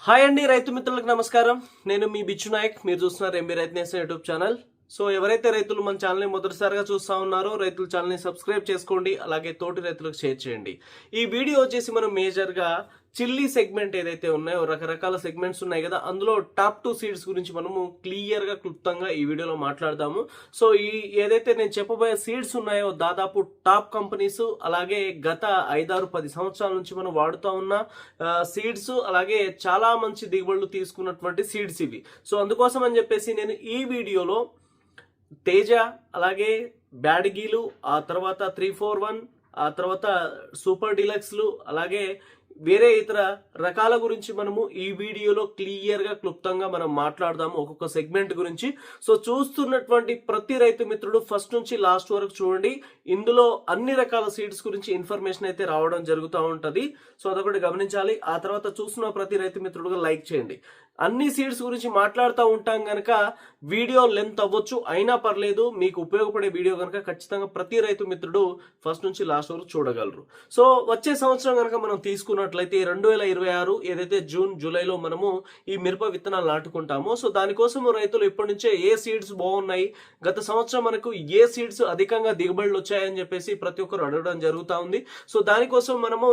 Hi అండి, రైతు మిత్రులకు నమస్కారం. నేను మీ బిచ్చు నాయక్. మీరు చూస్తున్నారు ఎంబీ రైతు నేస్తం యూట్యూబ్ ఛానల్. సో ఎవరైతే రైతులు మన ఛానల్ని మొదటిసారిగా చూస్తూ ఉన్నారో రైతుల ఛానల్ని సబ్స్క్రైబ్ చేసుకోండి, అలాగే తోటి రైతులకు షేర్ చేయండి. ఈ వీడియో వచ్చేసి మనం మేజర్గా చిల్లీ సెగ్మెంట్ ఏదైతే ఉన్నాయో, రకరకాల సెగ్మెంట్స్ ఉన్నాయి కదా, అందులో టాప్ 2 సీడ్స్ గురించి మనము క్లియర్గా క్లుప్తంగా ఈ వీడియోలో మాట్లాడదాము. సో ఈ ఏదైతే నేను చెప్పబోయే సీడ్స్ ఉన్నాయో దాదాపు టాప్ కంపెనీస్, అలాగే గత 5-10 సంవత్సరాల నుంచి మనం వాడుతూ ఉన్న సీడ్స్, అలాగే చాలా మంచి దిగుబడులు తీసుకున్నటువంటి సీడ్స్ ఇవి. సో అందుకోసం అని చెప్పేసి నేను ఈ వీడియోలో తేజ, అలాగే బ్యాడ్గీలు, ఆ తర్వాత 341, ఆ తర్వాత సూపర్ డిలక్స్లు, అలాగే వేరే ఇతర రకాల గురించి మనము ఈ వీడియోలో క్లియర్గా క్లుప్తంగా మనం మాట్లాడదాము, ఒక్కొక్క సెగ్మెంట్ గురించి. సో చూస్తున్నటువంటి ప్రతి రైతు మిత్రుడు ఫస్ట్ నుంచి లాస్ట్ వరకు చూడండి. ఇందులో అన్ని రకాల సీడ్స్ గురించి ఇన్ఫర్మేషన్ అయితే రావడం జరుగుతూ ఉంటుంది. సో అదొకటి గమనించాలి. ఆ తర్వాత చూస్తున్న ప్రతి రైతు మిత్రుడుగా లైక్ చేయండి. అన్ని సీడ్స్ గురించి మాట్లాడుతూ ఉంటాం కనుక వీడియో లెంత్ అవ్వచ్చు, అయినా పర్లేదు. మీకు ఉపయోగపడే వీడియో కనుక ఖచ్చితంగా ప్రతి రైతు మిత్రుడు ఫస్ట్ నుంచి లాస్ట్ వరకు చూడగలరు. సో వచ్చే సంవత్సరం కనుక మనం తీసుకున్నట్లయితే 2026 ఏదైతే జూన్ జూలైలో మనము ఈ మిరప విత్తనాలు నాటుకుంటామో, సో దానికోసం రైతులు ఇప్పటి నుంచే ఏ సీడ్స్ బాగున్నాయి, గత సంవత్సరం మనకు ఏ సీడ్స్ అధికంగా దిగుబడులు వచ్చాయని చెప్పేసి ప్రతి ఒక్కరు అడగడం జరుగుతూ ఉంది. సో దానికోసం మనము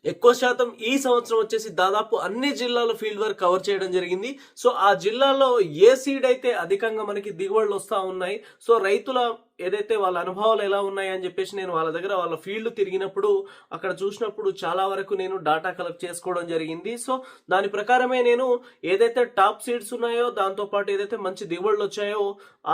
ఎక్కువ శాతం ఈ సంవత్సరం వచ్చేసి దాదాపు అన్ని జిల్లాలో ఫీల్డ్ వర్క్ కవర్ చేయడం జరిగింది. సో ఆ జిల్లాలో ఏ సీడ్ అయితే అధికంగా మనకి దిగుబడులు వస్తూ ఉన్నాయి, సో రైతుల ఏదైతే వాళ్ళ అనుభవాలు ఎలా ఉన్నాయి అని చెప్పేసి నేను వాళ్ళ దగ్గర వాళ్ళ ఫీల్డ్ తిరిగినప్పుడు అక్కడ చూసినప్పుడు చాలా వరకు నేను డాటా కలెక్ట్ చేసుకోవడం జరిగింది. సో దాని ప్రకారమే నేను ఏదైతే టాప్ సీడ్స్ ఉన్నాయో, దాంతోపాటు ఏదైతే మంచి దిగుబడులు వచ్చాయో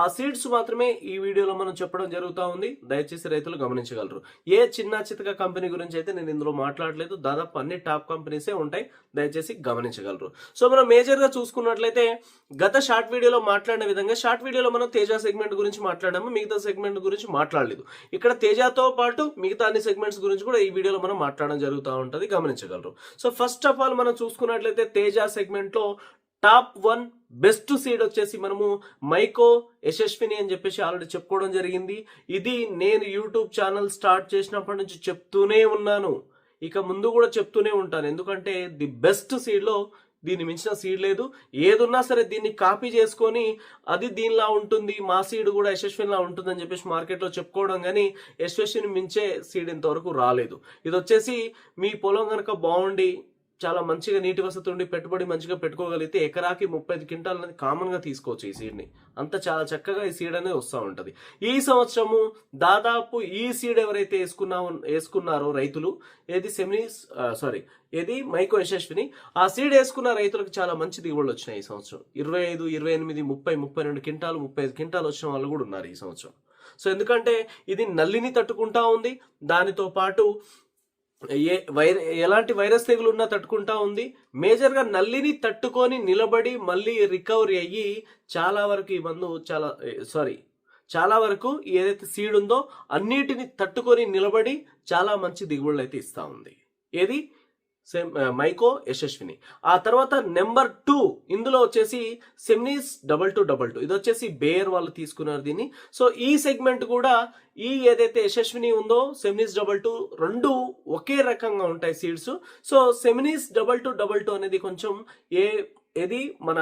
ఆ సీడ్స్ మాత్రమే ఈ వీడియోలో మనం చెప్పడం జరుగుతూ ఉంది. దయచేసి రైతులు గమనించగలరు. ఏ చిన్న చితక కంపెనీ గురించి అయితే నేను ఇందులో మాట్లాడలేదు. దాదాపు అన్ని టాప్ కంపెనీసే ఉంటాయి, దయచేసి గమనించగలరు. సో మనం మేజర్గా చూసుకున్నట్లయితే గత షార్ట్ వీడియోలో మాట్లాడిన విధంగా షార్ట్ వీడియోలో మనం తేజ సెగ్మెంట్ గురించి మాట్లాడాము, మిగతా సెగ్మెంట్ గురించి మాట్లాడలేదు. ఇక్కడ తేజతో పాటు మిగతా అన్ని సెగ్మెంట్స్ గురించి కూడా ఈ వీడియోలో మనం మాట్లాడడం జరుగుతూ ఉంటుంది, గమనించగలరు. సో ఫస్ట్ ఆఫ్ ఆల్ మనం చూసుకున్నట్లయితే తేజ సెగ్మెంట్ లో టాప్ 1 బెస్ట్ సీడ్ వచ్చేసి మనము మైకో యశస్విని అని చెప్పేసి ఆల్రెడీ చెప్పుకోవడం జరిగింది. ఇది నేను యూట్యూబ్ ఛానల్ స్టార్ట్ చేసినప్పటి నుంచి చెప్తూనే ఉన్నాను, ఇక ముందు కూడా చెప్తూనే ఉంటాను. ఎందుకంటే ది బెస్ట్ సీడ్లో దీన్ని మించిన సీడ్ లేదు. ఏదున్నా సరే దీన్ని కాపీ చేసుకొని అది దీనిలా ఉంటుంది, మా సీడ్ కూడా యశస్వినిలా ఉంటుంది అని చెప్పేసి మార్కెట్లో చెప్పుకోవడం, కానీ యశస్విని మించే సీడ్ ఇంతవరకు రాలేదు. ఇది వచ్చేసి మీ పొలం కనుక బాగుండి చాలా మంచిగా నీటి వసతి ఉండి పెట్టుబడి మంచిగా పెట్టుకోగలిగితే ఎకరాకి 35 క్వింటాల్ అనేది కామన్ గా తీసుకోవచ్చు ఈ సీడ్ని. అంత చాలా చక్కగా ఈ సీడ్ అనేది వస్తూ ఉంటుంది. ఈ సంవత్సరము దాదాపు ఈ సీడ్ ఎవరైతే వేసుకున్నారో రైతులు, ఏది మైకో యశస్విని, ఆ సీడ్ వేసుకున్న రైతులకు చాలా మంచి దిగుబడులు వచ్చినాయి ఈ సంవత్సరం. 25, 28, 30, 32 క్వింటాలు, 35 క్వింటాలు వచ్చిన వాళ్ళు కూడా ఉన్నారు ఈ సంవత్సరం. సో ఎందుకంటే ఇది నల్లిని తట్టుకుంటా ఉంది, దానితో పాటు ఎలాంటి వైరస్ తెగులు ఉన్నా తట్టుకుంటా ఉంది. మేజర్గా నల్లిని తట్టుకొని నిలబడి మళ్ళీ రికవరీ అయ్యి చాలా వరకు ఈ మందు చాలా వరకు ఏదైతే సీడ్ ఉందో అన్నిటిని తట్టుకొని నిలబడి చాలా మంచి దిగుబడులు అయితే ఇస్తా ఉంది. ఏది మైకో యశస్విని. ఆ తర్వాత నెంబర్ 2 ఇందులో వచ్చేసి సెమినిస్ 2222. ఇది వచ్చేసి బేర్ వాళ్ళు తీసుకున్నారు దీన్ని. సో ఈ సెగ్మెంట్ కూడా ఈ ఏదైతే యశస్విని ఉందో సెమినిస్ 22 రెండు ఒకే రకంగా ఉంటాయి సీడ్స్. సో సెమినిస్ 2222 అనేది కొంచెం ఏది మన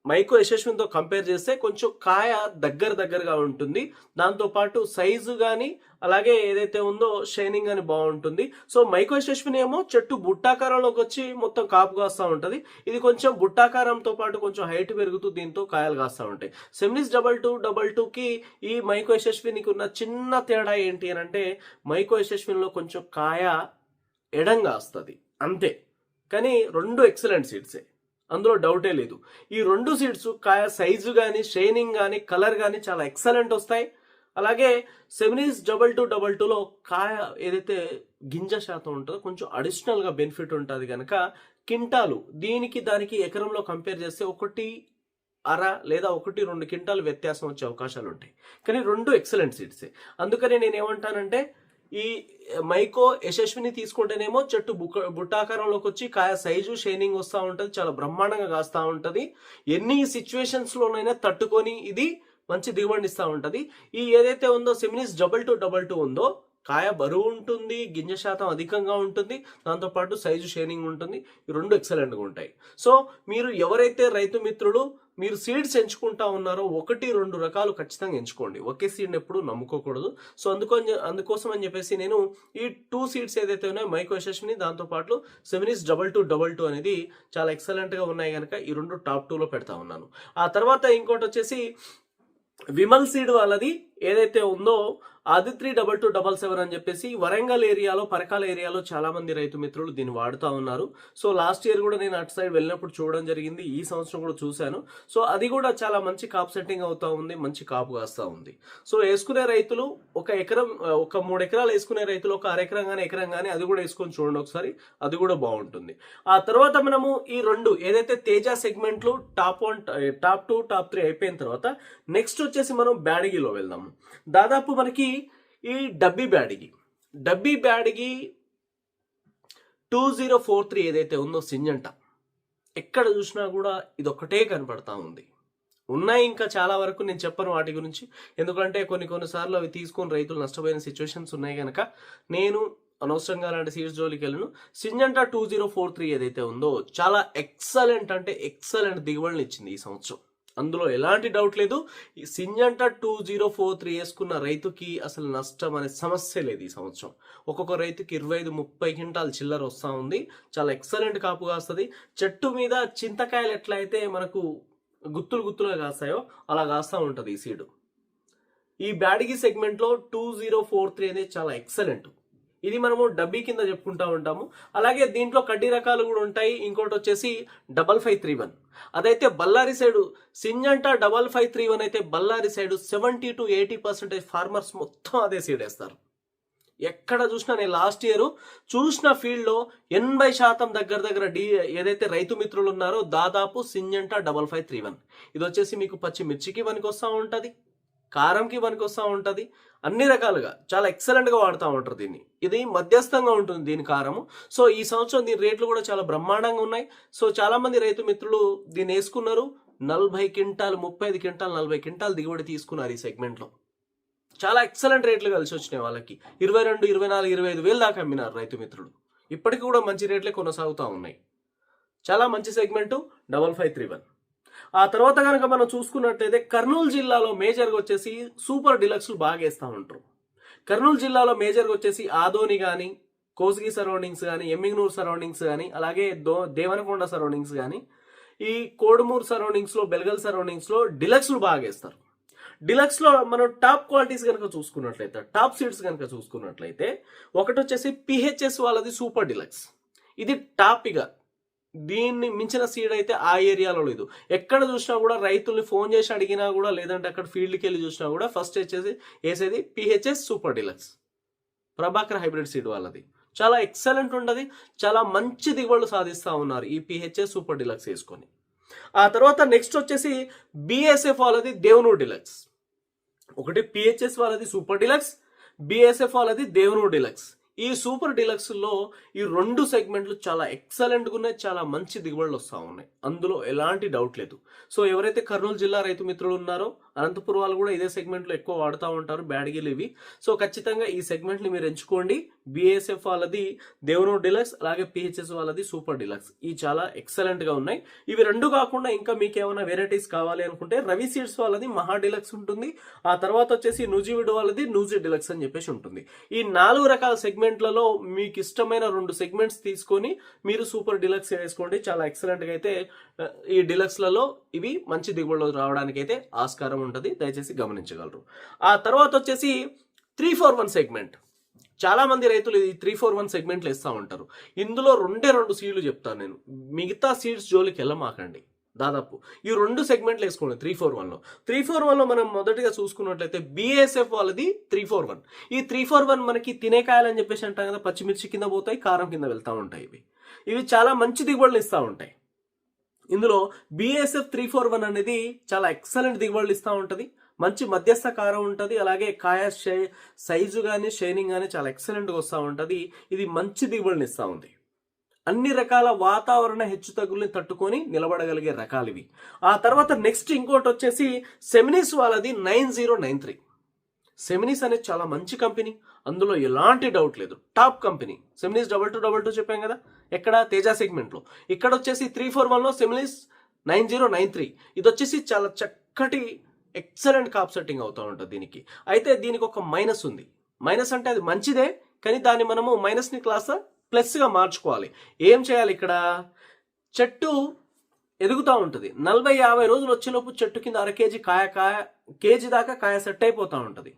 మైకో యశస్వినితో కంపేర్ చేస్తే కొంచెం కాయ దగ్గరగా ఉంటుంది. దాంతోపాటు సైజు కానీ అలాగే ఏదైతే ఉందో షైనింగ్ కానీ బాగుంటుంది. సో మైకో యశస్విని ఏమో చెట్టు బుట్టాకారంలోకి వచ్చి మొత్తం కాపు కాస్తూ ఉంటుంది. ఇది కొంచెం బుట్టాకారంతో పాటు కొంచెం హైట్ పెరుగుతూ దీంతో కాయలు కాస్తూ ఉంటాయి. సెమినిస్ 2222కి ఈ మైకో యశస్వినికి ఉన్న చిన్న తేడా ఏంటి అని అంటే, మైకో యశస్వినిలో కొంచెం కాయ ఎడంగా వస్తుంది అంతే, కానీ రెండు ఎక్సలెంట్ సీడ్సే, అందులో డౌటే లేదు. ఈ 2 సీడ్స్ కాయ సైజు కానీ షైనింగ్ కానీ కలర్ కానీ చాలా ఎక్సలెంట్ వస్తాయి. అలాగే సెమినిస్ 2222లో కాయ ఏదైతే గింజ శాతం ఉంటుందో కొంచెం అడిషనల్గా బెనిఫిట్ ఉంటుంది కనుక క్వింటాలు దీనికి దానికి ఎకరంలో కంపేర్ చేస్తే 1.5 లేదా 1-2 క్వింటాలు వ్యత్యాసం వచ్చే అవకాశాలు ఉంటాయి. కానీ 2 ఎక్సలెంట్ సీడ్సే. అందుకని నేను ఏమంటానంటే, ఈ మైకో యశస్విని తీసుకుంటేనేమో చెట్టు బుట్టాకారంలోకి వచ్చి కాయ సైజు షైనింగ్ వస్తూ ఉంటుంది, చాలా బ్రహ్మాండంగా కాస్తూ ఉంటుంది. ఎన్ని సిచ్యువేషన్స్లోనైనా తట్టుకొని ఇది మంచి దిగుబడిని ఇస్తూ ఉంటుంది. ఈ ఏదైతే ఉందో సెమినిస్ 2222 ఉందో కాయ బరువు ఉంటుంది, గింజ శాతం అధికంగా ఉంటుంది, దాంతోపాటు సైజు షైనింగ్ ఉంటుంది. ఈ రెండు ఎక్సలెంట్గా ఉంటాయి. సో మీరు ఎవరైతే రైతు మిత్రులు మీరు సీడ్స్ ఎంచుకుంటా ఉన్నారో 1-2 రకాలు ఖచ్చితంగా ఎంచుకోండి. ఒకే సీడ్ని ఎప్పుడు నమ్ముకోకూడదు. సో అందుకోసం అని చెప్పేసి నేను ఈ 2 సీడ్స్ ఏదైతే ఉన్నాయో మైకో యశస్విని, దాంతోపాటు సెమినిస్ 2222 అనేది చాలా ఎక్సలెంట్గా ఉన్నాయి కనుక ఈ రెండు టాప్ 2లో పెడతా ఉన్నాను. ఆ తర్వాత ఇంకోటి వచ్చేసి విమల్ సీడ్ వాళ్ళది ఏదైతే ఉందో ఆదిత్రి 2277 అని చెప్పేసి వరంగల్ ఏరియాలో, పరకాల ఏరియాలో చాలా మంది రైతు మిత్రులు దీన్ని వాడుతూ ఉన్నారు. సో లాస్ట్ ఇయర్ కూడా నేను అటు సైడ్ వెళ్ళినప్పుడు చూడడం జరిగింది, ఈ సంవత్సరం కూడా చూశాను. సో అది కూడా చాలా మంచి కాపు సెట్టింగ్ అవుతా ఉంది, మంచి కాపు కాస్తా ఉంది. సో వేసుకునే రైతులు ఒక 3 ఎకరాలు వేసుకునే రైతులు ఒక అరెకరం కానీ ఎకరం కానీ అది కూడా వేసుకొని చూడండి ఒకసారి, అది కూడా బాగుంటుంది. ఆ తర్వాత మనము ఈ రెండు ఏదైతే తేజ సెగ్మెంట్లు టాప్ 1, టాప్ 2, టాప్ 3 అయిపోయిన తర్వాత నెక్స్ట్ వచ్చేసి మనం బ్యాడగిలో వెళ్దాము. దాదాపు మనకి ఈ డబ్బీ బ్యాడిగి 2043 ఏదైతే ఉందో సింజంట, ఎక్కడ చూసినా కూడా ఇది ఒక్కటే కనపడతా ఉంది. ఉన్నాయి ఇంకా చాలా వరకు, నేను చెప్పను వాటి గురించి, ఎందుకంటే కొన్నిసార్లు అవి తీసుకొని రైతులు నష్టపోయిన సిచ్యువేషన్స్ ఉన్నాయి కనుక నేను అనవసరంగా అలాంటి సీడ్స్ జోలికి వెళ్ళను. సింజంట 2043 ఏదైతే ఉందో చాలా ఎక్సలెంట్ అంటే ఎక్సలెంట్ దిగుబడిని ఇచ్చింది ఈ సంవత్సరం, అందులో ఎలాంటి డౌట్ లేదు. ఈ సింజంట 2043 వేసుకున్న రైతుకి అసలు నష్టం అనే సమస్య లేదు ఈ సంవత్సరం. ఒక్కొక్క రైతుకి 25-30 క్వింటాల్ చిల్లర వస్తూ ఉంది. చాలా ఎక్సలెంట్ కాపు కాస్తుంది. చెట్టు మీద చింతకాయలు ఎట్లయితే మనకు గుత్తులుగా కాస్తాయో అలా కాస్తూ ఉంటుంది ఈ సీడు. ఈ బ్యాడిగి సెగ్మెంట్లో 2043 అనేది చాలా ఎక్సలెంట్. ఇది మనము డబ్బీ కింద చెప్పుకుంటా ఉంటాము. అలాగే దీంట్లో కడ్డీ రకాలు కూడా ఉంటాయి. ఇంకోటి వచ్చేసి 5531, అదైతే బళ్ళారి సైడు సింజంట 5531 అయితే బళ్ళారి సైడు 70-80% ఫార్మర్స్ మొత్తం అదే సీడ్ వేస్తారు. ఎక్కడ చూసినా నేను లాస్ట్ ఇయర్ చూసిన ఫీల్డ్లో 80% దగ్గర ఏదైతే రైతు మిత్రులు ఉన్నారో దాదాపు సింజంట 5531. ఇది వచ్చేసి మీకు పచ్చిమిర్చికి పనికొస్తూ ఉంటుంది, కారంకి పనికొస్తూ ఉంటుంది, అన్ని రకాలుగా చాలా ఎక్సలెంట్గా వాడుతూ ఉంటారు దీన్ని. ఇది మధ్యస్థంగా ఉంటుంది దీని కారము. సో ఈ సంవత్సరం దీని రేట్లు కూడా చాలా బ్రహ్మాండంగా ఉన్నాయి. సో చాలా మంది రైతు మిత్రులు దీన్ని వేసుకున్నారు. 40 క్వింటాల్, 35 క్వింటాల్, 40 క్వింటాల్ దిగుబడి తీసుకున్నారు ఈ సెగ్మెంట్లో. చాలా ఎక్సలెంట్ రేట్లు కలిసి వచ్చినాయి వాళ్ళకి. 22, 24, 25 వేలు దాకా అమ్మినారు రైతు మిత్రులు. ఇప్పటికీ కూడా మంచి రేట్లే కొనసాగుతూ ఉన్నాయి. చాలా మంచి సెగ్మెంటు 5531. ఆ తర్వాత కనుక మనం చూసుకున్నట్లయితే కర్నూలు జిల్లాలో మేజర్గా వచ్చేసి సూపర్ డిలక్స్లు బాగా వేస్తూ ఉంటారు. కర్నూలు జిల్లాలో మేజర్గా వచ్చేసి ఆదోని కానీ, కోస్గి సరౌండింగ్స్ కానీ, ఎమ్మిగనూరు సరౌండింగ్స్ కానీ, అలాగే దేవనకొండ సరౌండింగ్స్ కానీ, ఈ కోడుమూరు సరౌండింగ్స్లో, బెల్గల్ సరౌండింగ్స్లో డిలక్స్లు బాగా వేస్తారు. డిలక్స్లో మనం టాప్ క్వాలిటీస్ కనుక చూసుకున్నట్లయితే, టాప్ సీడ్స్ కనుక చూసుకున్నట్లయితే ఒకటి వచ్చేసి పిహెచ్ఎస్ వాళ్ళది సూపర్ డిలక్స్. ఇది టాప్. ఇక దీన్ని మించిన సీడ్ అయితే ఆ ఏరియాలో లేదు. ఎక్కడ చూసినా కూడా రైతుల్ని ఫోన్ చేసి అడిగినా కూడా, లేదంటే అక్కడ ఫీల్డ్కి వెళ్ళి చూసినా కూడా ఫస్ట్ వచ్చేసి వేసేది PHS super deluxe, Prabhakar hybrid seed వాళ్ళది. చాలా ఎక్సలెంట్ ఉంటుంది, చాలా మంచి దిగుబడులు సాధిస్తూ ఉన్నారు ఈ పిహెచ్ఎస్ సూపర్ డిలక్స్ వేసుకొని. ఆ తర్వాత నెక్స్ట్ వచ్చేసి బిఎస్ఎఫ్ వాళ్ళది దేవనూరు డిలక్స్. ఒకటి పిహెచ్ఎస్ వాళ్ళది సూపర్ డిలక్స్, బిఎస్ఎఫ్ వాళ్ళది దేవనూరు డిలక్స్. ఈ సూపర్ డిలక్స్లో ఈ రెండు సెగ్మెంట్లు చాలా ఎక్సలెంట్గా ఉన్నాయి, చాలా మంచి దిగుబడులు వస్తూ ఉన్నాయి, అందులో ఎలాంటి డౌట్ లేదు. సో ఎవరైతే కర్నూలు జిల్లా రైతు మిత్రులు ఉన్నారో, అనంతపురం వాళ్ళు కూడా ఇదే సెగ్మెంట్లో ఎక్కువ వాడుతూ ఉంటారు బ్యాడ్గిలు ఇవి. సో ఖచ్చితంగా ఈ సెగ్మెంట్ని మీరు ఎంచుకోండి. బిఎస్ఎఫ్ వాళ్ళది దేవనూరు డిలక్స్, అలాగే పిహెచ్ఎస్ వాళ్ళది సూపర్ డిలక్స్. ఇవి చాలా ఎక్సలెంట్గా ఉన్నాయి. ఇవి రెండు కాకుండా ఇంకా మీకు ఏమైనా వెరైటీస్ కావాలి అనుకుంటే రవి సీడ్స్ వాళ్ళది మహా డిలక్స్ ఉంటుంది. ఆ తర్వాత వచ్చేసి నూజివీడు వాళ్ళది నూజీ డిలక్స్ అని చెప్పేసి ఉంటుంది. ఈ 4 రకాల సెగ్మెంట్లలో మీకు ఇష్టమైన 2 సెగ్మెంట్స్ తీసుకొని మీరు సూపర్ డిలక్స్ వేసుకోండి. చాలా ఎక్సలెంట్గా అయితే ఈ డిలక్స్లలో ఇవి మంచి దిగుబడులు రావడానికి అయితే ఆస్కారం ఉంటుంది, దయచేసి గమనించగలరు. ఆ తర్వాత వచ్చేసి 341 సెగ్మెంట్. చాలా మంది రైతులు ఈ 341 సెగ్మెంట్లు ఇస్తూ ఉంటారు. ఇందులో 2 సీడ్లు చెప్తాను నేను, మిగతా సీడ్స్ జోలికి వెళ్ళమాకండి. దాదాపు ఈ 2 సెగ్మెంట్లు వేసుకోండి 341లో మనం మొదటిగా చూసుకున్నట్లయితే బిఎస్ఎఫ్ వాళ్ళది 341. ఈ 341 మనకి తినేకాయలని చెప్పేసి అంటాం కదా, పచ్చిమిర్చి కింద పోతాయి, కారం కింద వెళ్తూ ఉంటాయి. ఇవి చాలా మంచి దిగుబడులు ఇస్తూ ఉంటాయి. ఇందులో బిఎస్ఎఫ్ 341 అనేది చాలా ఎక్సలెంట్ దిగుబడులు ఇస్తూ ఉంటుంది, మంచి మధ్యస్థ కారం ఉంటుంది, అలాగే కాయ సైజు కానీ షైనింగ్ కానీ చాలా ఎక్సలెంట్గా వస్తూ ఉంటుంది. ఇది మంచి దిగుబడిని ఇస్తూ ఉంది. అన్ని రకాల వాతావరణ హెచ్చుతగ్గుల్ని తట్టుకొని నిలబడగలిగే రకాలు ఇవి. ఆ తర్వాత నెక్స్ట్ ఇంకోటి వచ్చేసి సెమినిస్ వాళ్ళది 9093. సెమినిస్ అనేది చాలా మంచి కంపెనీ, అందులో ఎలాంటి డౌట్ లేదు. టాప్ కంపెనీ సెమినిస్ 2222 చెప్పాం కదా, ఎక్కడ తేజ సెగ్మెంట్లో. ఇక్కడ వచ్చేసి 341లో సెమినిస్ 9093. ఇది వచ్చేసి చాలా చక్కటి ఎక్సలెంట్ కాప్ సెట్టింగ్ అవుతూ ఉంటుంది దీనికి. అయితే దీనికి ఒక మైనస్ ఉంది. మైనస్ అంటే అది మంచిదే, కానీ దాన్ని మనము మైనస్ని ప్లస్గా మార్చుకోవాలి. ఏం చేయాలి? ఇక్కడ చెట్టు ఎదుగుతూ ఉంటుంది. 40-50 రోజులు వచ్చేలోపు చెట్టు కింద అర కేజీ కేజీ దాకా కాయ సెట్ అయిపోతూ ఉంటుంది.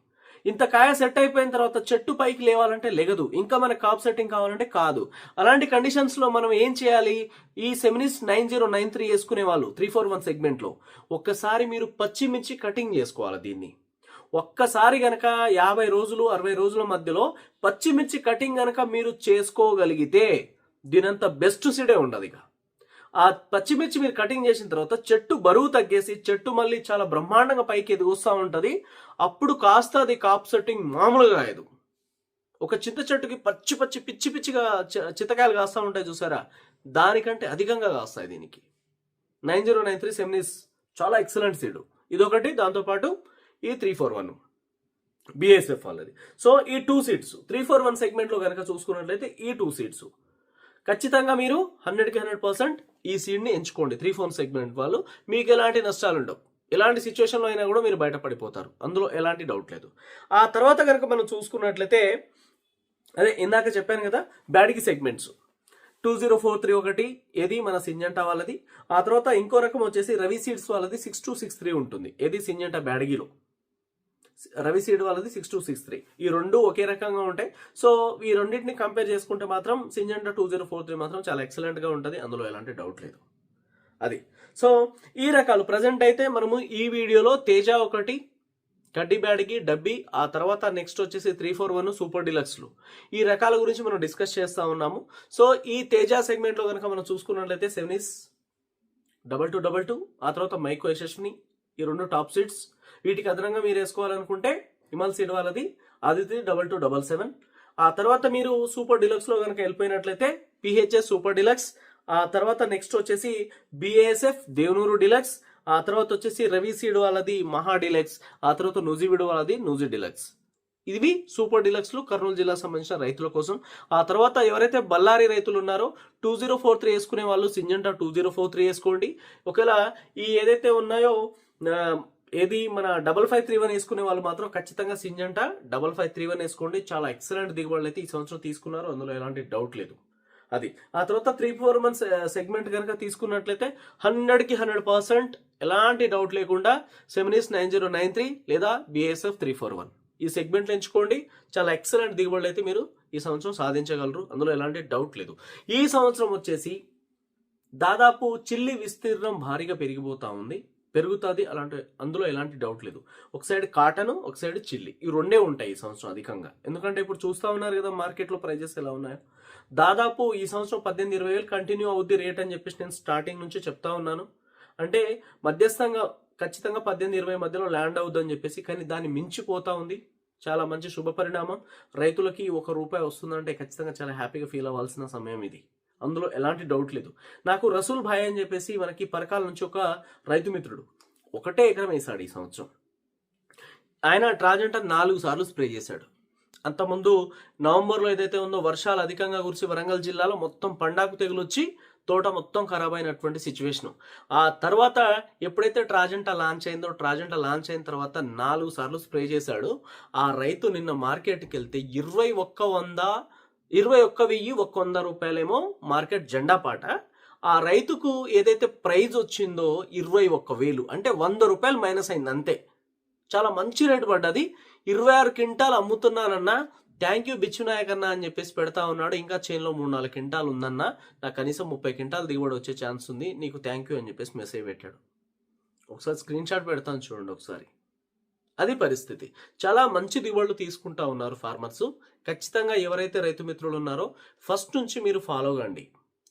ఇంత కాయ సెట్ అయిపోయిన తర్వాత చెట్టు పైకి లేవాలంటే లెగదు, ఇంకా మనకు కాప్ సెట్టింగ్ కావాలంటే కాదు. అలాంటి కండిషన్స్లో మనం ఏం చేయాలి? ఈ సెమినిస్ 9093 వేసుకునే వాళ్ళు 341 సెగ్మెంట్లో ఒక్కసారి మీరు పచ్చిమిర్చి కటింగ్ చేసుకోవాలి. దీన్ని ఒక్కసారి గనక 50 రోజులు 60 రోజుల మధ్యలో పచ్చిమిర్చి కటింగ్ గనక మీరు చేసుకోగలిగితే దీనంత బెస్ట్ సీడే ఉండదు. ఇక ఆ పచ్చిమిర్చి మీరు కటింగ్ చేసిన తర్వాత చెట్టు బరువు తగ్గేసి చెట్టు మళ్ళీ చాలా బ్రహ్మాండంగా పైకి ఎదుగుస్తూ ఉంటుంది. అప్పుడు కాస్త అది కాప్ సెట్టింగ్ మామూలుగా కాదు. ఒక చింత చెట్టుకి పిచ్చి పిచ్చిగా చింతకాయలు కాస్తూ ఉంటాయి చూసారా, దానికంటే అధికంగా కాస్తాయి దీనికి. 9093 సెమినిస్ చాలా ఎక్సలెంట్ సీడు. ఇదొకటి. దాంతోపాటు ఈ 341 బిఎస్ఎఫ్ వాళ్ళది. సో ఈ 2 సీడ్స్ 341 సెగ్మెంట్లో కనుక చూసుకున్నట్లయితే ఈ 2 సీడ్స్ ఖచ్చితంగా మీరు 100కి 100% ఈ సీడ్ని ఎంచుకోండి. 341 సెగ్మెంట్ వాళ్ళు. మీకు ఎలాంటి నష్టాలు ఉండవు. ఎలాంటి సిచ్యువేషన్లో అయినా కూడా మీరు బయటపడిపోతారు, అందులో ఎలాంటి డౌట్ లేదు. ఆ తర్వాత కనుక మనం చూసుకున్నట్లయితే అదే ఇందాక చెప్పాను కదా, బ్యాడిగి సెగ్మెంట్స్ 2043 ఒకటి, ఏది మన సింజంటా వాళ్ళది. ఆ తర్వాత ఇంకో రకం వచ్చేసి రవి సీడ్స్ వాళ్ళది 6263 ఉంటుంది. ఏది సింజంటా బ్యాడిగిలో. రవి సీడ్ వాళ్ళది 6263. ఈ రెండు ఒకే రకంగా ఉంటాయి. సో ఈ రెండింటిని కంపేర్ చేసుకుంటే మాత్రం సింజంటా 2043 మాత్రం చాలా ఎక్సలెంట్గా ఉంటుంది, అందులో ఎలాంటి డౌట్ లేదు. అది. సో ఈ రకాలు ప్రజెంట్ అయితే మనము ఈ వీడియోలో తేజ ఒకటి, కడ్డీ బ్యాడిగి, డబ్బీ, ఆ తర్వాత నెక్స్ట్ వచ్చేసి 341 సూపర్ డిలక్స్లు, ఈ రకాల గురించి మనం డిస్కస్ చేస్తూ ఉన్నాము. సో ఈ తేజ సెగ్మెంట్లో కనుక మనం చూసుకున్నట్లయితే సెమినిస్ 2222, ఆ తర్వాత మైకో యశస్విని, ఈ రెండు టాప్ సీడ్స్. వీటికి అదనంగా మీరు వేసుకోవాలనుకుంటే హిమల్ సీడ్ వాళ్ళది ఆదిత్య 2277. ఆ తర్వాత మీరు సూపర్ డిలక్స్లో కనుక వెళ్ళిపోయినట్లయితే పిహెచ్ఎస్ సూపర్ డిలక్స్, ఆ తర్వాత నెక్స్ట్ వచ్చేసి బిఏఎస్ఎఫ్ దేవనూరు డిలక్స్, ఆ తర్వాత వచ్చేసి రవి సీడ్ వాళ్ళది మహా డిలక్స్, ఆ తర్వాత నుజివిడ్ వాళ్ళది నుజి డిలక్స్. ఇవి సూపర్ డిలక్స్లు కర్నూలు జిల్లా సంబంధించిన రైతుల కోసం. ఆ తర్వాత ఎవరైతే బళ్ళారి రైతులు ఉన్నారో 2043 వేసుకునే వాళ్ళు సింజంటా 2043 వేసుకోండి. ఒకవేళ ఈ ఏదైతే ఉన్నాయో ఏది మన 5531 వేసుకునే వాళ్ళు మాత్రం ఖచ్చితంగా సింజంటా 5531 వేసుకోండి. చాలా ఎక్సలెంట్ దిగుబడులు అయితే ఈ సంవత్సరం తీసుకున్నారు, అందులో ఎలాంటి డౌట్ లేదు. అది. ఆ తర్వాత 341 సెగ్మెంట్ కనుక తీసుకున్నట్లయితే 100కి 100% ఎలాంటి డౌట్ లేకుండా సెమినిస్ 9093 లేదా బిఎస్ఎఫ్ 341 ఈ సెగ్మెంట్లు ఎంచుకోండి. చాలా ఎక్సలెంట్ దిగుబడులు అయితే మీరు ఈ సంవత్సరం సాధించగలరు, అందులో ఎలాంటి డౌట్ లేదు. ఈ సంవత్సరం వచ్చేసి దాదాపు చిల్లి విస్తీర్ణం భారీగా పెరుగుతుంది, అందులో ఎలాంటి డౌట్ లేదు. ఒక సైడ్ కాటన్, ఒక సైడ్ చిల్లి, ఈ రెండే ఉంటాయి ఈ సంవత్సరం అధికంగా. ఎందుకంటే ఇప్పుడు చూస్తూ ఉన్నారు కదా మార్కెట్లో ప్రైజెస్ ఎలా ఉన్నాయో. దాదాపు ఈ సంవత్సరం 18-20 వేలు కంటిన్యూ అవుద్ది రేట్ అని చెప్పేసి నేను స్టార్టింగ్ నుంచి చెప్తా ఉన్నాను. అంటే మధ్యస్థంగా ఖచ్చితంగా 18-20 మధ్యలో ల్యాండ్ అవుద్దని చెప్పేసి, కానీ దాన్ని మించిపోతా ఉంది. చాలా మంచి శుభ పరిణామం. రైతులకి ₹1 వస్తుందంటే ఖచ్చితంగా చాలా హ్యాపీగా ఫీల్ అవ్వాల్సిన సమయం ఇది, అందులో ఎలాంటి డౌట్ లేదు. నాకు రసూల్ భాయ్ అని చెప్పేసి మనకి పరకాల నుంచి ఒక రైతు మిత్రుడు 1 ఎకరం వేశాడు ఈ సంవత్సరం. ఆయన ట్రాజెంటా 4 సార్లు స్ప్రే చేశాడు. అంతకుముందు నవంబర్లో ఏదైతే ఉందో వర్షాలు అధికంగా కురిసి వరంగల్ జిల్లాలో మొత్తం పండాకు తెగులు వచ్చి తోట మొత్తం ఖరాబ్ అయినటువంటి సిచ్యువేషన్. ఆ తర్వాత ఎప్పుడైతే ట్రాజెంటా లాంచ్ అయిందో, ట్రాజెంటా లాంచ్ అయిన తర్వాత 4 సార్లు స్ప్రే చేశాడు. ఆ రైతు నిన్న మార్కెట్కి వెళ్తే 21,100 రూపాయలేమో మార్కెట్ జెండా పాట. ఆ రైతుకు ఏదైతే ప్రైజ్ వచ్చిందో 21,000, అంటే ₹100 మైనస్ అయింది అంతే. చాలా మంచి రేటు పడ్డది. 26 క్వింటాలు అమ్ముతున్నానన్నా, థ్యాంక్ యూ బిచ్చునాయక్ అన్న అని చెప్పేసి పెడతా ఉన్నాడు. ఇంకా చేన్లో 3-4 క్వింటాలు ఉందన్నా, నాకు కనీసం 30 క్వింటాలు దిగుబడి వచ్చే ఛాన్స్ ఉంది, నీకు థ్యాంక్ యూ అని చెప్పేసి మెసేజ్ పెట్టాడు. ఒకసారి స్క్రీన్ షాట్ పెడతాను చూడండి ఒకసారి. అది పరిస్థితి. చాలా మంచి దిగుబడులు తీసుకుంటా ఉన్నారు ఫార్మర్స్. ఖచ్చితంగా ఎవరైతే రైతు మిత్రులు ఉన్నారో ఫస్ట్ నుంచి మీరు ఫాలో కండి.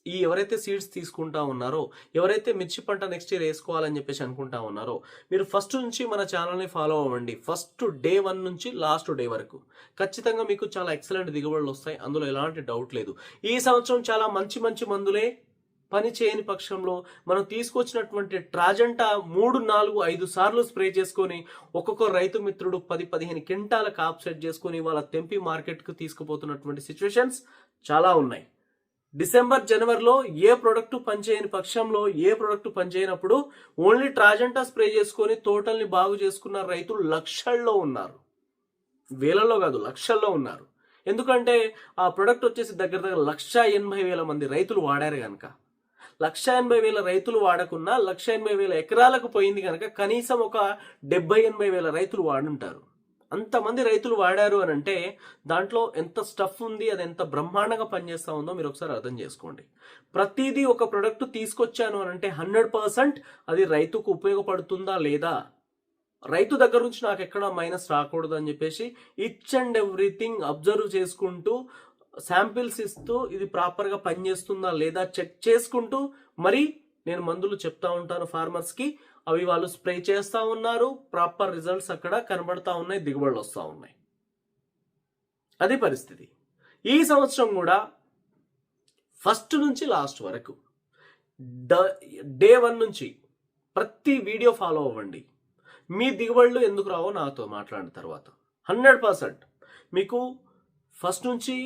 ఈ ఎవరైతే సీడ్స్ తీసుకుంటా ఉన్నారో, ఎవరైతే మిర్చి పంట నెక్స్ట్ ఇయర్ వేసుకోవాలని చెప్పేసి అనుకుంటా ఉన్నారో, మీరు ఫస్ట్ నుంచి మన ఛానల్ని ఫాలో అవ్వండి. ఫస్ట్ డే 1 నుంచి లాస్ట్ డే వరకు ఖచ్చితంగా మీకు చాలా ఎక్సలెంట్ దిగుబడులు వస్తాయి, అందులో ఎలాంటి డౌట్ లేదు. ఈ సంవత్సరం చాలా మంచి మందులే పని చేయని పక్షంలో మనం తీసుకొచ్చినటువంటి ట్రాజెంటా 3, 4, 5 సార్లు స్ప్రే చేసుకొని ఒక్కొక్క రైతు మిత్రుడు 10-15 క్వింటాల కాప్ సెట్ చేసుకొని వాళ్ళ తెంపి మార్కెట్కు తీసుకుపోతున్నటువంటి సిచ్యువేషన్స్ చాలా ఉన్నాయి. డిసెంబర్, జనవరిలో ఏ ప్రొడక్ట్ పనిచేయని పక్షంలో, ఏ ప్రొడక్ట్ పనిచేయనప్పుడు ఓన్లీ ట్రాజెంటా స్ప్రే చేసుకొని తోటల్ని బాగు చేసుకున్న రైతులు లక్షల్లో ఉన్నారు. వేలల్లో కాదు, లక్షల్లో ఉన్నారు. ఎందుకంటే ఆ ప్రొడక్ట్ వచ్చేసి దగ్గర 1,80,000 మంది రైతులు వాడారు కనుక. 1,80,000 రైతులు వాడకున్నా 1,80,000 ఎకరాలకు పోయింది కనుక కనీసం ఒక 70,000-80,000 రైతులు వాడుంటారు. అంతమంది రైతులు వాడారు అని అంటే దాంట్లో ఎంత స్టఫ్ ఉంది, అది ఎంత బ్రహ్మాండంగా పనిచేస్తా ఉందో మీరు ఒకసారి అర్థం చేసుకోండి. ప్రతిదీ ఒక ప్రొడక్ట్ తీసుకొచ్చాను అని అంటే 100% అది రైతుకు ఉపయోగపడుతుందా లేదా, రైతు దగ్గర నుంచి నాకు ఎక్కడ మైనస్ రాకూడదు అని చెప్పేసి ఈచ్ అండ్ ఎవ్రీథింగ్ అబ్జర్వ్ చేసుకుంటూ, శాంపిల్స్ ఇస్తూ ఇది ప్రాపర్గా పనిచేస్తుందా లేదా చెక్ చేసుకుంటూ మరి నేను మందులు చెప్తా ఉంటాను ఫార్మర్స్కి. అవి వాళ్ళు స్ప్రే చేస్తూ ఉన్నారు, ప్రాపర్ రిజల్ట్స్ అక్కడ కనబడతా ఉన్నాయి, దిగుబడులు వస్తూ ఉన్నాయి. అది పరిస్థితి. ఈ సంవత్సరం కూడా ఫస్ట్ నుంచి లాస్ట్ వరకు డే 1 నుంచి ప్రతి వీడియో ఫాలో అవ్వండి. మీ దిగుబడులు ఎందుకు రావో నాతో మాట్లాడిన తర్వాత 100% మీకు ఫస్ట్ నుంచి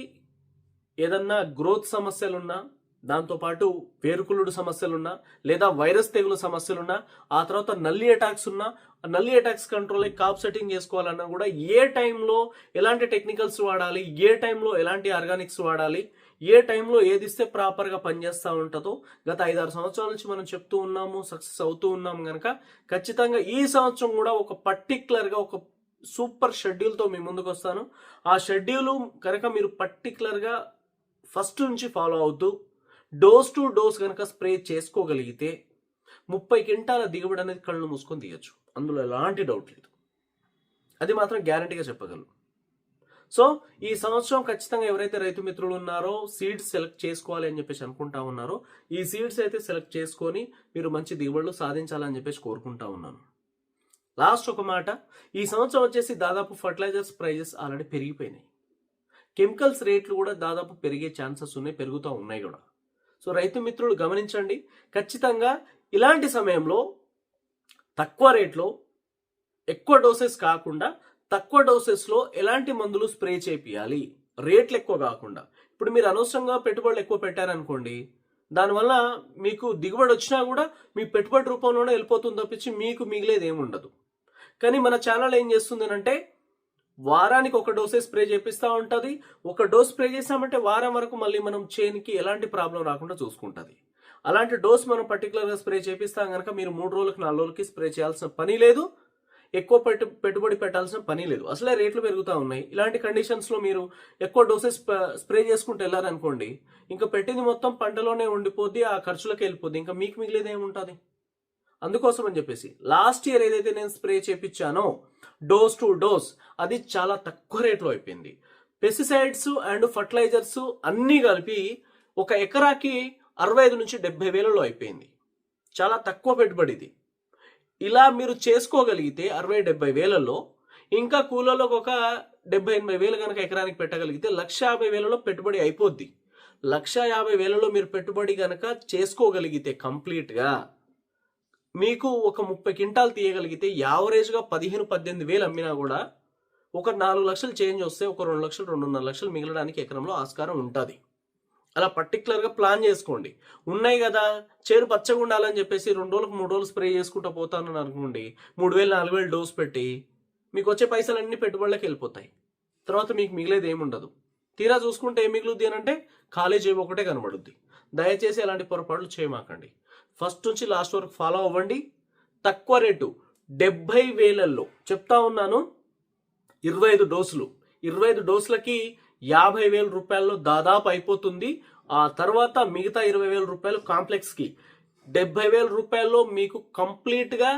ఏదన్నా గ్రోత్ సమస్యలున్నా, దాంతోపాటు వేరుకులుడు సమస్యలున్నా, లేదా వైరస్ తెగులు సమస్యలున్నా, ఆ తర్వాత నల్లి అటాక్స్ ఉన్నా, నల్లి అటాక్స్ కంట్రోల్ కాప్ సెట్టింగ్ చేసుకోవాలన్నా కూడా ఏ టైంలో ఎలాంటి టెక్నికల్స్ వాడాలి, ఏ టైంలో ఎలాంటి ఆర్గానిక్స్ వాడాలి, ఏ టైంలో ఏది ఇస్తే ప్రాపర్గా పనిచేస్తూ ఉంటుందో గత 5-6 సంవత్సరాల నుంచి మనం చెప్తూ ఉన్నాము, సక్సెస్ అవుతూ ఉన్నాం కనుక ఖచ్చితంగా ఈ సంవత్సరం కూడా ఒక పర్టికులర్గా ఒక సూపర్ షెడ్యూల్తో మీ ముందుకు వస్తాను. ఆ షెడ్యూల్ కనుక మీరు పర్టికులర్గా ఫస్ట్ నుంచి ఫాలో అవుతూ డోస్ టు డోస్ కనుక స్ప్రే చేసుకోగలిగితే 30 క్వింటాల దిగుబడి అనేది కళ్ళు మూసుకొని తీయచ్చు. అందులో ఎలాంటి డౌట్ లేదు. అది మాత్రం గ్యారంటీగా చెప్పగలను. సో ఈ సంవత్సరం ఖచ్చితంగా ఎవరైతే రైతు మిత్రులు ఉన్నారో సీడ్స్ సెలెక్ట్ చేసుకోవాలి అని చెప్పేసి అనుకుంటా ఉన్నారో, ఈ సీడ్స్ అయితే సెలెక్ట్ చేసుకొని మీరు మంచి దిగుబడులు సాధించాలని చెప్పేసి కోరుకుంటా ఉన్నాను. లాస్ట్ ఒక మాట, ఈ సంవత్సరం వచ్చేసి దాదాపు ఫర్టిలైజర్స్ ప్రైజెస్ ఆల్రెడీ పెరిగిపోయినాయి. కెమికల్స్ రేట్లు కూడా దాదాపు పెరిగే ఛాన్సెస్ ఉన్నాయి, పెరుగుతూ ఉన్నాయి కూడా. సో రైతు మిత్రులు గమనించండి, ఖచ్చితంగా ఇలాంటి సమయంలో తక్కువ రేట్లో ఎక్కువ డోసెస్ కాకుండా తక్కువ డోసెస్లో ఎలాంటి మందులు స్ప్రే చేపియాలి, రేట్లు ఎక్కువ కాకుండా. ఇప్పుడు మీరు అనవసరంగా పెట్టుబడులు ఎక్కువ పెట్టారనుకోండి, దానివల్ల మీకు దిగుబడి వచ్చినా కూడా మీ పెట్టుబడి రూపంలోనే వెళ్ళిపోతుంది తప్పించి మీకు మిగిలేది ఏముండదు. కానీ మన ఛానల్ ఏం చేస్తుంది అంటే వారానికి ఒక డోసే స్ప్రే చేపిస్తూ ఉంటుంది. ఒక డోస్ స్ప్రే చేసామంటే వారం వరకు మళ్ళీ మనం చేనికి ఎలాంటి ప్రాబ్లం రాకుండా చూసుకుంటుంది. అలాంటి డోస్ మనం పర్టికులర్గా స్ప్రే చేపిస్తాం కనుక మీరు 3 రోజులకి 4 రోజులకి స్ప్రే చేయాల్సిన పని లేదు, ఎక్కువ పెట్టుబడి పెట్టాల్సిన పని లేదు. అసలే రేట్లు పెరుగుతూ ఉన్నాయి. ఇలాంటి కండిషన్స్లో మీరు ఎక్కువ డోసెస్ స్ప్రే చేసుకుంటూ వెళ్ళారనుకోండి, ఇంకా పెట్టింది మొత్తం పంటలోనే ఉండిపోద్ది, ఆ ఖర్చులకు వెళ్ళిపోద్ది, ఇంకా మీకు మిగిలేది ఏముంటుంది. అందుకోసం అని చెప్పేసి లాస్ట్ ఇయర్ ఏదైతే నేను స్ప్రే చేపించానో డోస్ టు డోస్ అది చాలా తక్కువ రేట్లో అయిపోయింది. పెస్టిసైడ్స్ అండ్ ఫర్టిలైజర్స్ అన్నీ కలిపి ఒక ఎకరాకి 65 నుంచి 70 వేలలో అయిపోయింది. చాలా తక్కువ పెట్టుబడిది. ఇలా మీరు చేసుకోగలిగితే 60-70 వేలలో, ఇంకా కూలీలకు ఒక 70-80 వేలు కనుక ఎకరానికి పెట్టగలిగితే 1,50,000లో పెట్టుబడి అయిపోద్ది. 1,50,000లో మీరు పెట్టుబడి కనుక చేసుకోగలిగితే కంప్లీట్గా మీకు ఒక 30 క్వింటాలు తీయగలిగితే యావరేజ్గా 15-18 వేలు అమ్మినా కూడా ఒక 4 లక్షలు చేంజ్ వస్తే ఒక 2 లక్షలు 2.5 లక్షలు మిగలడానికి ఎకరంలో ఆస్కారం ఉంటుంది. అలా పర్టికులర్గా ప్లాన్ చేసుకోండి. ఉన్నాయి కదా చేను పచ్చగా ఉండాలని చెప్పేసి 2 రోజులకు 3 రోజులు స్ప్రే చేసుకుంటూ పోతానని అనుకోండి, 3,000-4,000 డోస్ పెట్టి మీకు వచ్చే పైసలన్నీ పెట్టుబడులకు వెళ్ళిపోతాయి. తర్వాత మీకు మిగిలేది ఏముండదు. తీరా చూసుకుంటే ఏం మిగులుద్ది అని అంటే ఖాళీ జేబు ఒకటే కనబడుద్ది. దయచేసి అలాంటి పొరపాట్లు చేయమాకండి. ఫస్ట్ నుంచి లాస్ట్ వరకు ఫాలో అవ్వండి. తక్కువ రేటు 70,000లో చెప్తా ఉన్నాను. 25 డోసులు, 25 డోసులకి 50,000 రూపాయల్లో దాదాపు అయిపోతుంది. ఆ తర్వాత మిగతా 20,000 రూపాయలు కాంప్లెక్స్కి, 70,000 రూపాయల్లో మీకు కంప్లీట్గా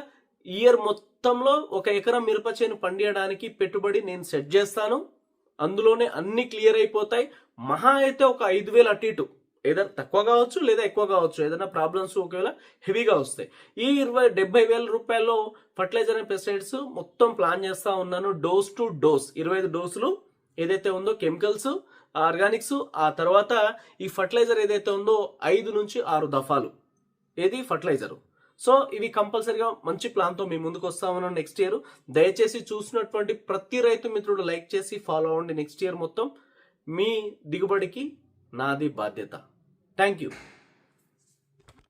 ఇయర్ మొత్తంలో ఒక ఎకరం మిరప చేను పండియడానికి పెట్టుబడి నేను సెట్ చేస్తాను. అందులోనే అన్ని క్లియర్ అయిపోతాయి. మహా అయితే ఒక 5,000 అటు ఇటు ఏదైనా తక్కువ కావచ్చు లేదా ఎక్కువ కావచ్చు, ఏదైనా ప్రాబ్లమ్స్ ఒకవేళ హెవీగా వస్తాయి. ఈ 70,000 రూపాయల్లో ఫర్టిలైజర్ అండ్ పెస్టిసైడ్స్ మొత్తం ప్లాన్ చేస్తా ఉన్నాను. డోస్ టు డోస్ 25 డోసులు ఏదైతే ఉందో కెమికల్స్ ఆర్గానిక్స్, ఆ తర్వాత ఈ ఫర్టిలైజర్ ఏదైతే ఉందో 5 నుంచి 6 దఫాలు ఏది ఫర్టిలైజర్. సో ఇవి కంపల్సరిగా మంచి ప్లాన్తో మీ ముందుకు వస్తా ఉన్నాం నెక్స్ట్ ఇయర్. దయచేసి చూసినటువంటి ప్రతి రైతు మిత్రుడు లైక్ చేసి ఫాలో అవ్వండి. నెక్స్ట్ ఇయర్ మొత్తం మీ దిగుబడికి నాది బాధ్యత. Thank you.